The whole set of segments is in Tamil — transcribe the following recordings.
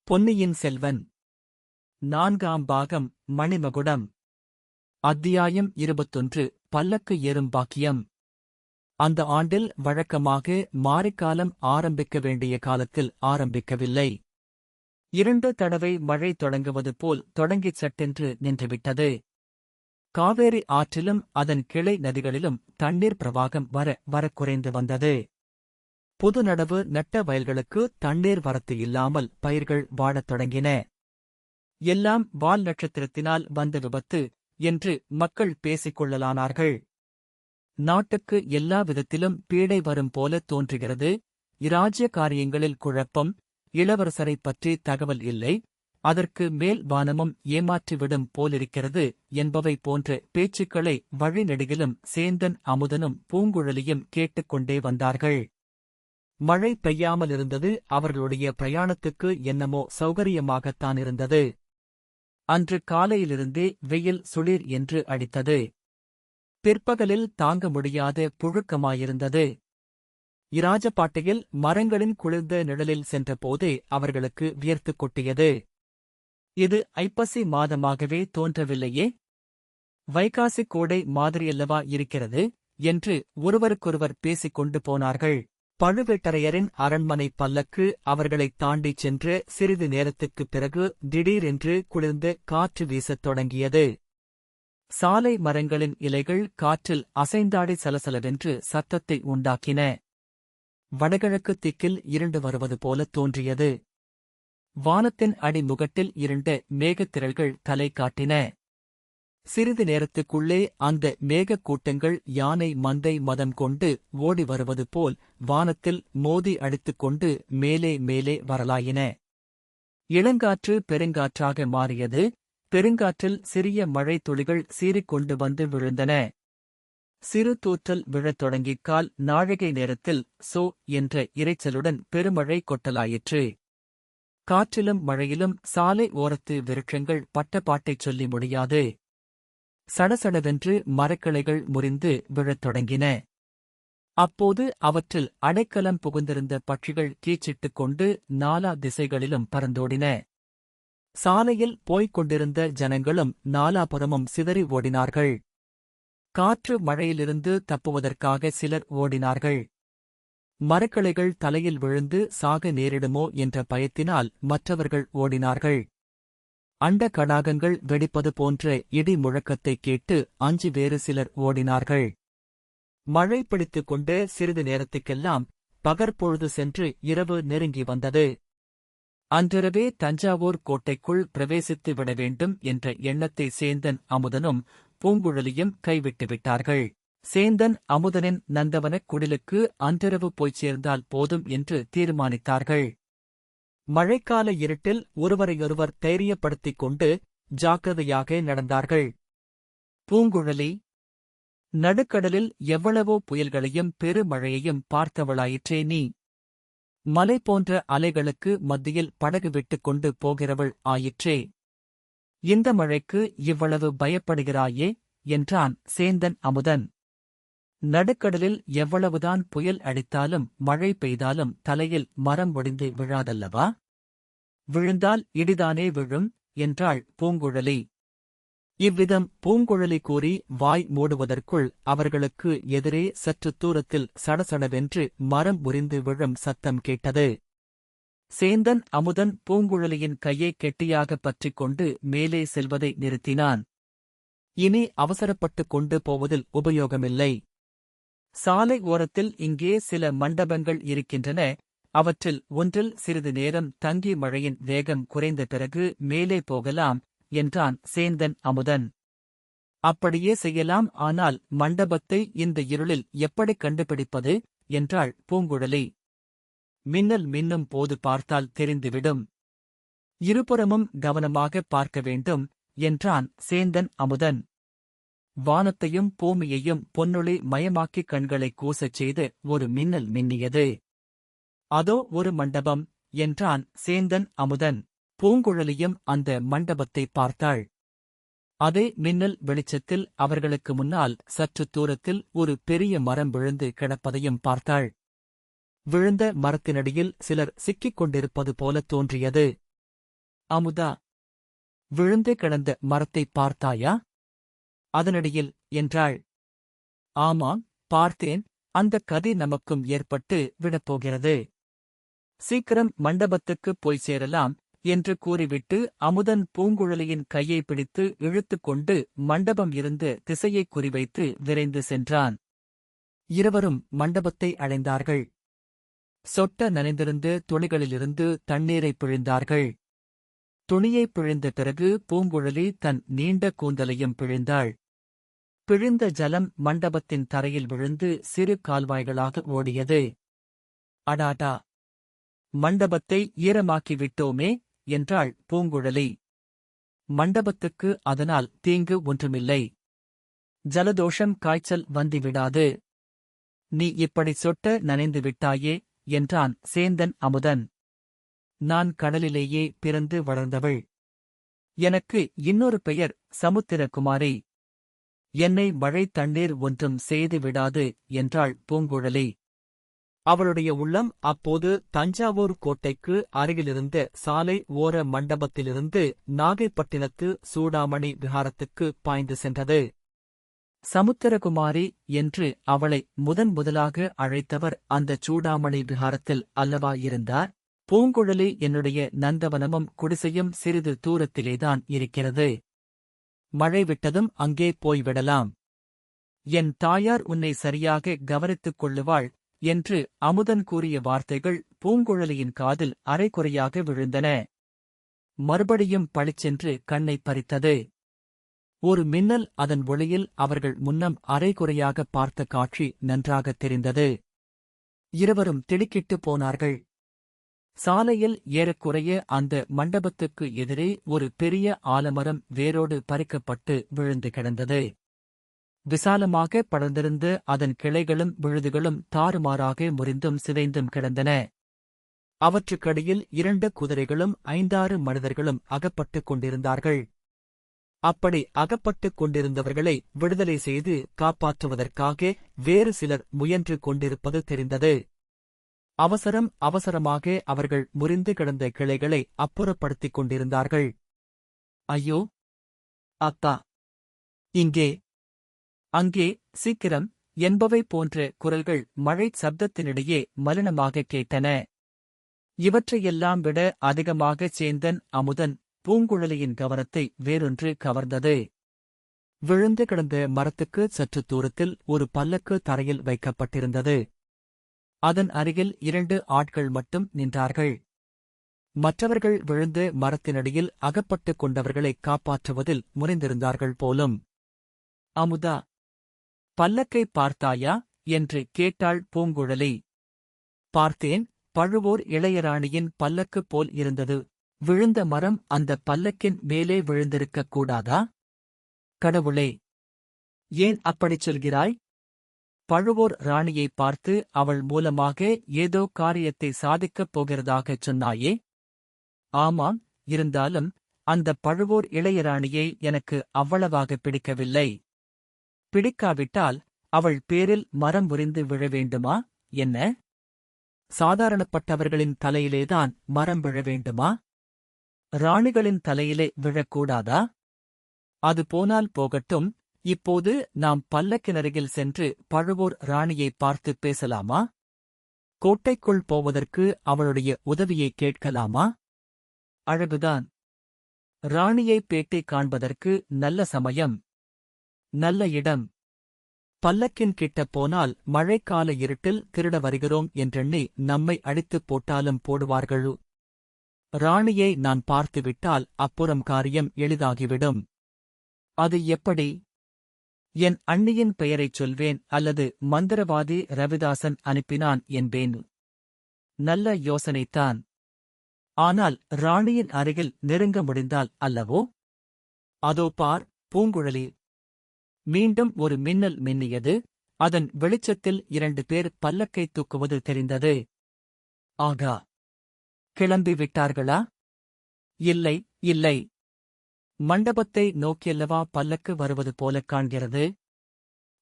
பொன்னியின் செல்வன் நான்காம் பாகம் மணிமகுடம். அத்தியாயம் 21. பல்லக்கு ஏறும் பாக்கியம். அந்த ஆண்டில் வழக்கமாக மாரிக்காலம் ஆரம்பிக்க வேண்டிய காலத்தில் ஆரம்பிக்கவில்லை. 2 தடவை மழை தொடங்குவது போல் தொடங்கிச் சட்டென்று நின்றுவிட்டது. காவேரி ஆற்றிலும் அதன் கிளை நதிகளிலும் தண்ணீர் பிரவாகம் வர குறைந்து வந்தது. புது நடவு நட்ட வயல்களுக்கு தண்ணீர் வரத்து இல்லாமல் பயிர்கள் வாழத் தொடங்கின. எல்லாம் வால் நட்சத்திரத்தினால் வந்த விபத்து என்று மக்கள் பேசிக் கொள்ளலானார்கள். நாட்டுக்கு எல்லா விதத்திலும் பீடை வரும் போல தோன்றுகிறது. இராஜ்ய காரியங்களில் குழப்பம், இளவரசரைப் பற்றி தகவல் இல்லை, அதற்கு மேல் வானமும் ஏமாற்றிவிடும் போலிருக்கிறது என்பவை போன்ற பேச்சுக்களை வழிநெடுகிலும் சேந்தன் அமுதனும் பூங்குழலியும் கேட்டுக்கொண்டே வந்தார்கள். மழை பெய்யாமலிருந்தது அவர்களுடைய பிரயாணத்துக்கு என்னமோ சௌகரியமாகத்தான் இருந்தது. அன்று காலையிலிருந்தே வெயில் சுளிர் என்று அடித்தது. பிற்பகலில் தாங்க முடியாத புழுக்கமாயிருந்தது. இராஜபாட்டையில் மரங்களின் குளிர்ந்த நிழலில் சென்றபோதே அவர்களுக்கு வியர்த்துக் கொட்டியது. இது ஐப்பசி மாதமாகவே தோன்றவில்லையே, வைகாசி கோடை மாதிரியல்லவா இருக்கிறது என்று ஒருவருக்கொருவர் பேசிக் கொண்டு போனார்கள். பழுவேட்டரையரின் அரண்மனை பல்லக்கு அவர்களைத் தாண்டிச் சென்ற சிறிது நேரத்துக்குப் பிறகு திடீரென்று குளிர்ந்த காற்று வீசத் தொடங்கியது. சாலை மரங்களின் இலைகள் காற்றில் அசைந்தாடி சலசலவென்று சத்தத்தை உண்டாக்கின. வடகிழக்கு திக்கில் இருண்டு வருவது போல தோன்றியது. வானத்தின் அடிமுகட்டில் இருண்ட மேகத்திரள்கள் தலை காட்டின. சிறிது நேரத்துக்குள்ளே அந்த மேகக் கூட்டங்கள் யானை மந்தை மதம் கொண்டு ஓடி வருவது போல் வானத்தில் மோதி அடித்துக் கொண்டு மேலே மேலே வரலாயின. இளங்காற்று பெருங்காற்றாக மாறியது. பெருங்காற்றில் சிறிய மழை துளிகள் சீறிக்கொண்டு வந்து விழுந்தன. சிறு தூற்றல் விழத் தொடங்கிக்கால் நாழிகை நேரத்தில் சோ என்ற இரைச்சலுடன் பெருமழை கொட்டலாயிற்று. காற்றிலும் மழையிலும் சாலை ஓரத்து விருட்சங்கள் பட்ட பாட்டைச் சொல்லி முடியாது. சடசடவென்று மரக்கிளைகள் முறிந்து விழத் தொடங்கின. அப்போது அவற்றில் அடைக்கலம் புகுந்திருந்த பட்சிகள் கீச்சிட்டுக் கொண்டு நாலா திசைகளிலும் பறந்தோடின. சாலையில் போய்க் கொண்டிருந்த ஜனங்களும் நாலாபுறமும் சிதறி ஓடினார்கள். காற்று மழையிலிருந்து தப்புவதற்காக சிலர் ஓடினார்கள். மரக்கிளைகள் தலையில் விழுந்து சாக நேரிடுமோ என்ற பயத்தினால் மற்றவர்கள் ஓடினார்கள். அண்ட கடாகங்கள் வெடிப்பது போன்ற இடி முழக்கத்தைக் கேட்டு அஞ்சு வேறு சிலர் ஓடினார்கள். மழை பிடித்துக் கொண்டு சிறிது நேரத்துக்கெல்லாம் பகற்பொழுது சென்று இரவு நெருங்கி வந்தது. அன்றிரவே தஞ்சாவூர் கோட்டைக்குள் பிரவேசித்து விட வேண்டும் என்ற எண்ணத்தை சேந்தன் அமுதனும் பூங்குழலியும் கைவிட்டுவிட்டார்கள். சேந்தன் அமுதனின் நந்தவனக் குடிலுக்கு அன்றிரவு போய்ச் சேர்ந்தால் போதும் என்று தீர்மானித்தார்கள். மழைக்கால இருட்டில் ஒருவரையொருவர் தைரியப்படுத்திக் கொண்டு ஜாக்கிரதையாக நடந்தார்கள். பூங்குழலி நடுக்கடலில் எவ்வளவோ புயல்களையும் பெருமழையையும் பார்த்தவளாயிற்றே நீ. மலை போன்ற அலைகளுக்கு மத்தியில் படகு விட்டுக் கொண்டு போகிறவள் ஆயிற்றே. இந்த மழைக்கு இவ்வளவு பயப்படுகிறாயே என்றான் சேந்தன் அமுதன். நடுக்கடலில் எவ்வளவுதான் புயல் அடித்தாலும் மழை பெய்தாலும் தலையில் மரம் ஒடிந்து விழாதல்லவா? விழுந்தால் இடிதானே விழும் என்றாள் பூங்குழலி. இவ்விதம் பூங்குழலி கூறி வாய் மூடுவதற்குள் அவர்களுக்கு எதிரே சற்று தூரத்தில் சடசடவென்று மரம் முறிந்து விழும் சத்தம் கேட்டது. சேந்தன் அமுதன் பூங்குழலியின் கையை கெட்டியாகப் பற்றிக் கொண்டு மேலே செல்வதை நிறுத்தினான். இனி அவசரப்பட்டுக் கொண்டு போவதில் உபயோகமில்லை. சாலை ஓரத்தில் இங்கே சில மண்டபங்கள் இருக்கின்றன, அவற்றில் ஒன்றில் சிறிது நேரம் தங்கி மழையின் வேகம் குறைந்த பிறகு மேலே போகலாம் என்றான் சேந்தன் அமுதன். அப்படியே செய்யலாம், ஆனால் மண்டபத்தை இந்த இருளில் எப்படி கண்டுபிடிப்பது என்றாள் பூங்குழலி. மின்னல் மின்னும் போது பார்த்தால் தெரிந்துவிடும். இருபுறமும் கவனமாகப் பார்க்க வேண்டும் என்றான் சேந்தன் அமுதன். வானத்தையும் பூமியையும் பொன்னொளி மயமாக்கிக் கண்களைக் கூசச் செய்து ஒரு மின்னல் மின்னியது. அதோ ஒரு மண்டபம் என்றான் சேந்தன் அமுதன். பூங்குழலியும் அந்த மண்டபத்தை பார்த்தாள். அதே மின்னல் வெளிச்சத்தில் அவர்களுக்கு முன்னால் சற்று தூரத்தில் ஒரு பெரிய மரம் விழுந்து கிடப்பதையும் பார்த்தாள். விழுந்த மரத்தினடியில் சிலர் சிக்கிக் கொண்டிருப்பது போலத் தோன்றியது. அமுதா, விழுந்து கிடந்த மரத்தைப் பார்த்தாயா? அதனடியில் என்றாள். ஆமாம், பார்த்தேன். அந்தக் கதி நமக்கும் ஏற்பட்டு விடப்போகிறது. சீக்கிரம் மண்டபத்துக்குப் போய் சேரலாம் என்று கூறிவிட்டு அமுதன் பூங்குழலியின் கையை பிடித்து இழுத்துக் கொண்டு மண்டபம் இருந்த திசையைக் குறிவைத்து விரைந்து சென்றான். இருவரும் மண்டபத்தை அடைந்தார்கள். சொட்ட நனைந்திருந்த துணிகளிலிருந்து தண்ணீரைப் பிழிந்தார்கள். துணியைப் பிழிந்த பிறகு பூங்குழலி தன் நீண்ட கூந்தலையும் பிழிந்தாள். பிழிந்த ஜலம் மண்டபத்தின் தரையில் விழுந்து சிறு கால்வாய்களாக ஓடியது. அடாடா! மண்டபத்தை ஈரமாக்கிவிட்டோமே என்றாள் பூங்குழலி. மண்டபத்துக்கு அதனால் தீங்கு ஒன்றுமில்லை. ஜலதோஷம் காய்ச்சல் வந்துவிடாது. நீ இப்படி சொட்ட நனைந்து விட்டாயே என்றான் சேந்தன் அமுதன். நான் கடலிலேயே பிறந்து வளர்ந்தவள். எனக்கு இன்னொரு பெயர் சமுத்திரகுமாரி. என்னை மழை தண்ணீர் ஒன்றும் செய்து விடாது என்றாள் பூங்குழலி. அவளுடைய உள்ளம் அப்போது தஞ்சாவூர் கோட்டைக்கு அருகிலிருந்த சாலை ஓர மண்டபத்திலிருந்து நாகைப்பட்டினத்து சூடாமணி விஹாரத்துக்கு பாய்ந்து சென்றது. சமுத்திரகுமாரி என்று அவளை முதலாக அழைத்தவர் அந்த சூடாமணி விஹாரத்தில் அல்லவா இருந்தார்? பூங்குழலி என்னுடைய நந்தவனமும் குடிசையும் சிறிது தூரத்திலேதான் இருக்கிறது. மழை விட்டதும் அங்கே போய்விடலாம். என் தாயார் உன்னை சரியாக கவனித்துக் கொள்ளுவாள் என்று அமுதன் கூறிய வார்த்தைகள் பூங்குழலியின் காதில் அரைகுறையாக விழுந்தன. மறுபடியும் பளிச்சென்று கண்ணை பறித்தது. ஒரு மின்னல் அதன் ஒளியில் அவர்கள் முன்னம் அரைகுறையாக பார்த்த காட்சி நன்றாகத் தெரிந்தது. இருவரும் திடுக்கிட்டுப் போனார்கள். சாலையில் ஏறக்குறைய அந்த மண்டபத்துக்கு எதிரே ஒரு பெரிய ஆலமரம் வேரோடு பறிக்கப்பட்டு விழுந்து கிடந்தது. விசாலமாக படர்ந்திருந்த அதன் கிளைகளும் விழுதுகளும் தாறுமாறாக முறிந்தும் சிதைந்தும் கிடந்தன. அவற்றுக்கடியில் 2 குதிரைகளும் 5-6 மனிதர்களும் அகப்பட்டுக் கொண்டிருந்தார்கள். அப்படி அகப்பட்டுக் கொண்டிருந்தவர்களை விடுதலை செய்து காப்பாற்றுவதற்காக வேறு சிலர் முயன்று கொண்டிருப்பது தெரிந்தது. அவசரமாக அவர்கள் முறிந்து கிடந்த கிளைகளை அப்புறப்படுத்திக் கொண்டிருந்தார்கள். ஐயோ! அத்தா! இங்கே! அங்கே! சீக்கிரம்! என்பவை போன்ற குரல்கள் மழைச் சப்தத்தினிடையே மலினமாகக் கேட்டன. இவற்றையெல்லாம் விட அதிகமாகச் சேந்தன் அமுதன் பூங்குழலியின் கவனத்தை வேறொன்று கவர்ந்தது. விழுந்து கிடந்த மரத்துக்கு சற்று தூரத்தில் ஒரு பல்லக்கு தரையில் வைக்கப்பட்டிருந்தது. அதன் அருகில் 2 ஆட்கள் மட்டும் நின்றார்கள். மற்றவர்கள் விழுந்து மரத்தினடியில் அகப்பட்டுக் கொண்டவர்களைக் காப்பாற்றுவதில் முனைந்திருந்தார்கள் போலும். அமுதா, பல்லக்கை பார்த்தாயா என்று கேட்டாள் பூங்குழலி. பார்த்தேன். பழுவூர் இளையராணியின் பல்லக்கு போல் இருந்தது. விழுந்த மரம் அந்த பல்லக்கின் மேலே விழுந்திருக்கக் கூடாதா? கடவுளே! ஏன் அப்படிச் சொல்கிறாய்? பழுவூர் ராணியைப் பார்த்து அவள் மூலமாக ஏதோ காரியத்தை சாதிக்கப் போகிறதாகச் சொன்னாயே? ஆமாம், இருந்தாலும் அந்தப் பழுவூர் இளையராணியை எனக்கு அவ்வளவாக பிடிக்கவில்லை. பிடிக்காவிட்டால் அவள் பேரில் மரம் முறிந்து விழ வேண்டுமா என்ன? சாதாரணப்பட்டவர்களின் தலையிலேதான் மரம் விழ வேண்டுமா? ராணிகளின் தலையிலே விழக்கூடாதா? அது போனால் போகட்டும். இப்போது நாம் பல்லக்கினருகில் சென்று பழுவூர் ராணியைப் பார்த்துப் பேசலாமா? கோட்டைக்குள் போவதற்கு அவளுடைய உதவியைக் கேட்கலாமா? அழகுதான். ராணியைப் பேட்டி காண்பதற்கு நல்ல சமயம், நல்ல இடம். பல்லக்கின் கிட்டப் போனால் மழைக்கால இருட்டில் திருட வருகிறோம் என்றெண்ணி நம்மை அடித்துப் போட்டாலும் போடுவார்களு. ராணியை நான் பார்த்துவிட்டால் அப்புறம் காரியம் எளிதாகிவிடும். அது எப்படி? என் அண்ணியின் பெயரைச் சொல்வேன் அல்லது மந்திரவாதி ரவிதாசன் அனுப்பினான் என்பேன். நல்ல யோசனைத்தான். ஆனால் ராணியின் அருகில் நெருங்க முடிந்தால் அல்லவோ? அதோ பார், பூங்குழலி! மீண்டும் ஒரு மின்னல் மின்னியது. அதன் வெளிச்சத்தில் 2 பேர் பல்லக்கை தூக்குவது தெரிந்தது. ஆகா! கிளம்பி விட்டார்களா? இல்லை, இல்லை. மண்டபத்தை நோக்கியல்லவா பல்லக்கு வருவது போலக் காண்கிறது.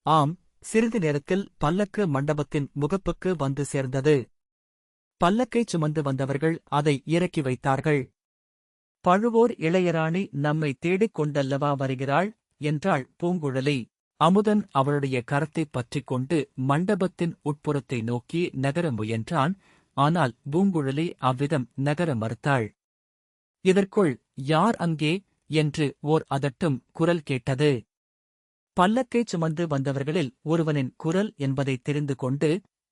ஆம், சிறிது நேரத்தில் பல்லக்கு மண்டபத்தின் முகப்புக்கு வந்து சேர்ந்தது. பல்லக்கைச் சுமந்து வந்தவர்கள் அதை இறக்கி வைத்தார்கள். பழுவோர் இளையராணி நம்மை தேடிக் கொண்டல்லவா வருகிறாள் என்றாள் பூங்குழலி. அமுதன் அவளுடைய கரத்தைப் பற்றிக் கொண்டு மண்டபத்தின் உட்புறத்தை நோக்கி நகர முயன்றான். ஆனால் பூங்குழலி அவ்விதம் நகர மறுத்தாள். இதற்குள் யார் அங்கே என்று ஓர் அதட்டும் குரல் கேட்டது. பல்லக்கைச் சுமந்து வந்தவர்களில் ஒருவனின் குரல் என்பதைத் தெரிந்து கொண்டு,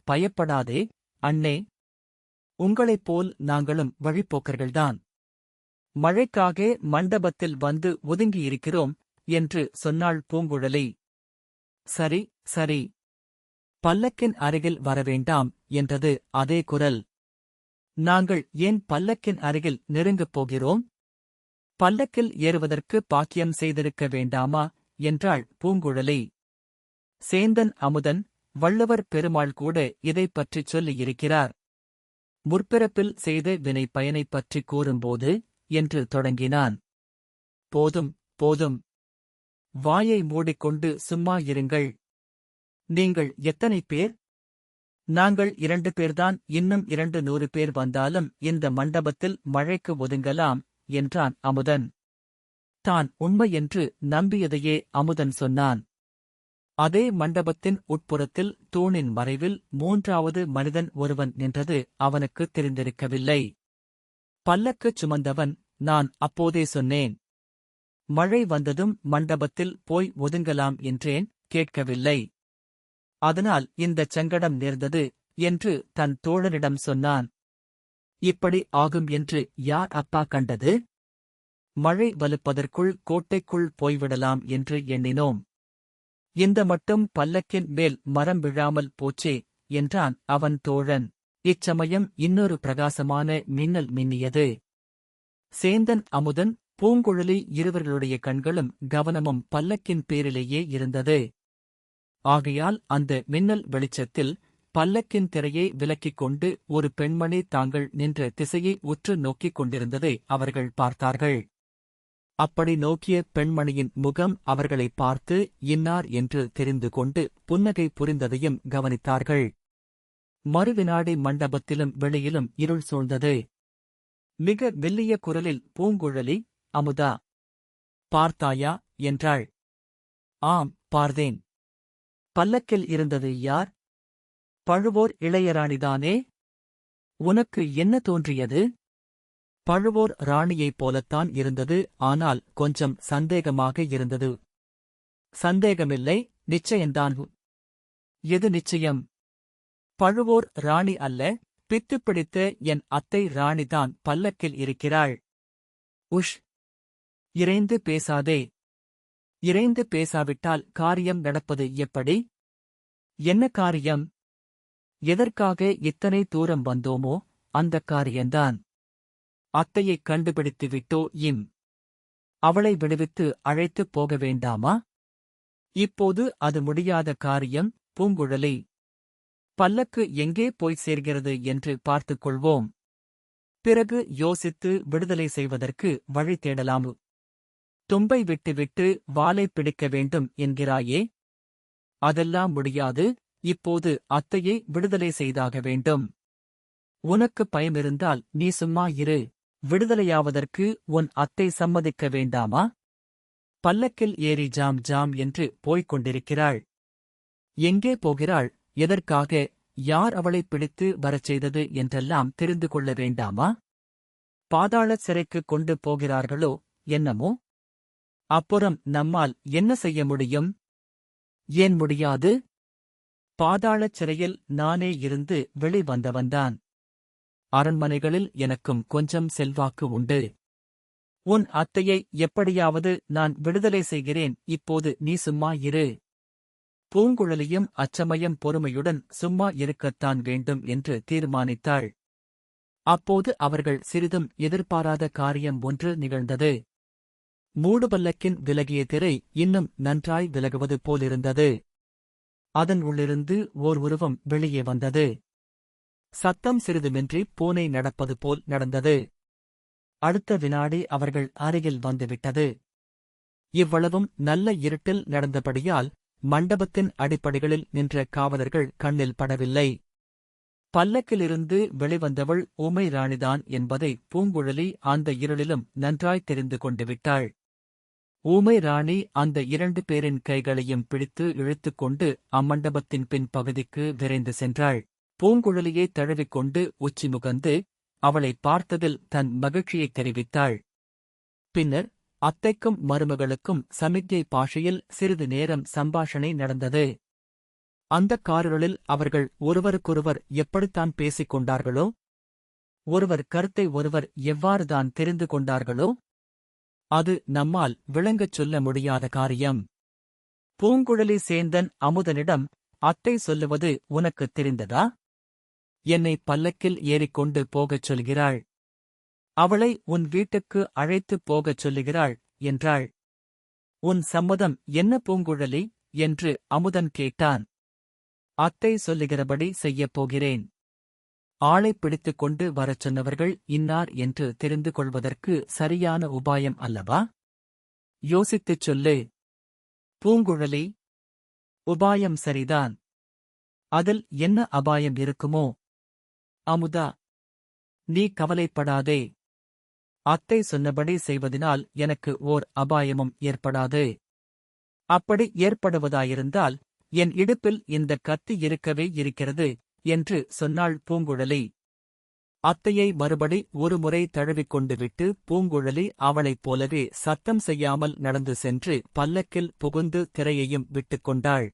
பயப்படாதே அண்ணே, உங்களைப் போல் நாங்களும் வழிப்போக்கர்கள்தான். மழைக்காக மண்டபத்தில் வந்து ஒதுங்கியிருக்கிறோம் என்று சொன்னாள் பூங்குழலி. சரி சரி, பல்லக்கின் அருகில் வரவேண்டாம் என்றது அதே குரல். நாங்கள் ஏன் பல்லக்கின் அருகில் நெருங்கப் போகிறோம்? பல்லக்கில் ஏறுவதற்கு பாக்கியம் செய்திருக்க வேண்டாமா என்றாள் பூங்குழலி. சேந்தன் அமுதன், வள்ளுவர் பெருமாள் கூட இதைப் பற்றிச் சொல்லியிருக்கிறார். முற்பிறப்பில் செய்த வினை பயனைப் பற்றிக் கூறும்போது என்று தொடங்கினான். போதும் போதும், வாயை மூடிக்கொண்டு சும்மா இருங்கள். நீங்கள் எத்தனை பேர்? நாங்கள் 2 பேர்தான். இன்னும் 200 பேர் வந்தாலும் இந்த மண்டபத்தில் மழைக்கு ஒதுங்கலாம் என்றான் அமுதன். தான் உண்மை என்று நம்பியதையே அமுதன் சொன்னான். அதே மண்டபத்தின் உட்புறத்தில் தூணின் மறைவில் 3வது மனிதன் ஒருவன் நின்றது அவனுக்குத் தெரிந்திருக்கவில்லை. பல்லக்குச் சுமந்தவன். நான் அப்போதே சொன்னேன். மழை வந்ததும் மண்டபத்தில் போய் ஒதுங்கலாம் என்றேன், கேட்கவில்லை. அதனால் இந்தச் சங்கடம் நேர்ந்தது என்று தன் தோழனிடம் சொன்னான். இப்படி ஆகும் என்று யார் அப்பா கண்டது? மழை வலுப்பதற்குள் கோட்டைக்குள் போய்விடலாம் என்று எண்ணினோம். இந்த மட்டும் பல்லக்கின் மேல் மரம் விழாமல் போச்சே என்றான் அவன் தோழன். இச்சமயம் இன்னொரு பிரகாசமான மின்னல் மின்னியது. சேந்தன் அமுதன், பூங்குழலி இருவர்களுடைய கண்களும் கவனமும் பல்லக்கின் பேரிலேயே இருந்தது. ஆகையால் அந்த மின்னல் வெளிச்சத்தில் பல்லக்கின் திரையை விலக்கிக் கொண்டு ஒரு பெண்மணி தாங்கள் நின்ற திசையை உற்று நோக்கிக் கொண்டிருந்ததை அவர்கள் பார்த்தார்கள். அப்படி நோக்கிய பெண்மணியின் முகம் அவர்களை பார்த்து இன்னார் என்று தெரிந்து கொண்டு புன்னகை புரிந்ததையும் கவனித்தார்கள். மறுவினாடி மண்டபத்திலும் வெளியிலும் இருள் சூழ்ந்தது. மிக மெல்லிய குரலில் பூங்குழலி, அமுதா, பார்த்தாயா என்றாள். ஆம், பார்த்தேன். பல்லக்கில் இருந்தது யார்? பழுவோர் இளையராணிதானே? உனக்கு என்ன தோன்றியது? பழுவோர் ராணியைப் போலத்தான் இருந்தது. ஆனால் கொஞ்சம் சந்தேகமாக இருந்தது. சந்தேகமில்லை, நிச்சயந்தான். எது நிச்சயம்? பழுவோர் ராணி அல்ல, பித்து பிடித்த என் அத்தை ராணிதான் பல்லக்கில் இருக்கிறாள். உஷ், இறைந்து பேசாதே. இறைந்து பேசாவிட்டால் காரியம் நடப்பது எப்படி? என்ன காரியம்? எதற்காக இத்தனை தூரம் வந்தோமோ அந்தக் காரியந்தான். அத்தையைக் கண்டுபிடித்துவிட்டோ அவளை விடுவித்து அழைத்துப் போக வேண்டாமா? இப்போது அது முடியாத காரியம் பூங்குழலி. பல்லக்கு எங்கே போய் சேர்கிறது என்று பார்த்துக் கொள்வோம். பிறகு யோசித்து விடுதலை செய்வதற்கு வழி தேடலாம். தும்பை விட்டுவிட்டு வாலைப் பிடிக்க வேண்டும் என்கிறாயே? அதெல்லாம் முடியாது. இப்போது அத்தையை விடுதலை செய்தாக வேண்டும். உனக்கு பயமிருந்தால் நீ சும்மா இரு. விடுதலையாவதற்கு உன் அத்தை சம்மதிக்க வேண்டாமா? பல்லக்கில் ஏறி ஜாம் ஜாம் என்று போய்க் கொண்டிருக்கிறாள். எங்கே போகிறாள்? எதற்காக? யார் அவளைப் பிடித்து வரச் செய்தது என்றெல்லாம் தெரிந்து கொள்ள வேண்டாமா? பாதாள சிறைக்குக் கொண்டு போகிறார்களோ என்னமோ? அப்புறம் நம்மால் என்ன செய்ய முடியும்? ஏன் முடியாது? பாதாளச் சிறையில் நானே இருந்து வெளிவந்தவன்தான். அரண்மனைகளில் எனக்கும் கொஞ்சம் செல்வாக்கு உண்டு. உன் அத்தையை எப்படியாவது நான் விடுதலை செய்கிறேன். இப்போது நீ சும்மா இரு. பூங்குழலியும் அச்சமயம் பொறுமையுடன் சும்மா இருக்கத்தான் வேண்டும் என்று தீர்மானித்தாள். அப்போது அவர்கள் சிறிதும் எதிர்பாராத காரியம் ஒன்று நிகழ்ந்தது. மூடுபல்லக்கின் விலகிய திரை இன்னும் நன்றாய் விலகுவது போலிருந்தது. அதன் உள்ளிருந்து ஓர் உருவம் வெளியே வந்தது. சத்தம் சிறிதுமின்றி பூனை நடப்பது போல் நடந்தது. அடுத்த வினாடி அவர்கள் அருகில் வந்துவிட்டது. இவ்வளவும் நல்ல இருட்டில் நடந்தபடியால் மண்டபத்தின் அடிப்படைகளில் நின்ற காவலர்கள் கண்ணில் படவில்லை. பல்லக்கிலிருந்து வெளிவந்தவள் ஊமை ராணிதான் என்பதை பூங்குழலி அந்த இருளிலும் நன்றாய் தெரிந்து கொண்டு விட்டாள். ஊமை ராணி அந்த 2 பேரின் கைகளையும் பிடித்து இழுத்துக்கொண்டு அம்மண்டபத்தின் பின் பகுதிக்கு விரைந்து சென்றாள். பூங்குழலியை தழுவிக்கொண்டு உச்சி முகந்து அவளை பார்த்ததில் தன் மகிழ்ச்சியைத் தெரிவித்தாள். பின்னர் அத்தைக்கும் மருமகளுக்கும் சமிக்ஞை பாஷையில் சிறிது நேரம் சம்பாஷணை நடந்தது. அந்தக் காரிருளில் அவர்கள் ஒருவருக்கொருவர் எப்படித்தான் பேசிக் கொண்டார்களோ, ஒருவர் கருத்தை ஒருவர் எவ்வாறுதான் தெரிந்து கொண்டார்களோ, அது நம்மால் விளங்கச் சொல்ல முடியாத காரியம். பூங்குழலி சேந்தன் அமுதனிடம், அத்தை சொல்லுவது உனக்குத் தெரிந்ததா? என்னை பல்லக்கில் ஏறிக்கொண்டு போகச் சொல்கிறாள். அவளை உன் வீட்டுக்கு அழைத்துப் போகச் சொல்லுகிறாள் என்றாள். உன் சம்மதம் என்ன பூங்குழலி? என்று அமுதன் கேட்டான். அத்தை சொல்லுகிறபடி செய்யப் போகிறேன். ஆளைப் பிடித்துக் கொண்டு வரச் சொன்னவர்கள் இன்னார் என்று தெரிந்து கொள்வதற்கு சரியான உபாயம் அல்லவா? யோசித்துச் சொல்லு. பூங்குழலி, உபாயம் சரிதான். அதில் என்ன அபாயம் இருக்குமோ? அமுதா, நீ கவலைப்படாதே. அத்தை சொன்னபடி செய்வதினால் எனக்கு ஓர் அபாயமும் ஏற்படாது. அப்படி ஏற்படுவதாயிருந்தால் என் இடுப்பில் இந்த கத்தி இருக்கவே இருக்கிறது என்று சொன்னாள் பூங்குழலி. அத்தையை மறுபடி ஒருமுறை தழுவிக்கொண்டு விட்டு பூங்குழலி அவளைப் போலவே சத்தம் செய்யாமல் நடந்து சென்று பல்லக்கில் புகுந்து திரையையும் விட்டுக்கொண்டாள்.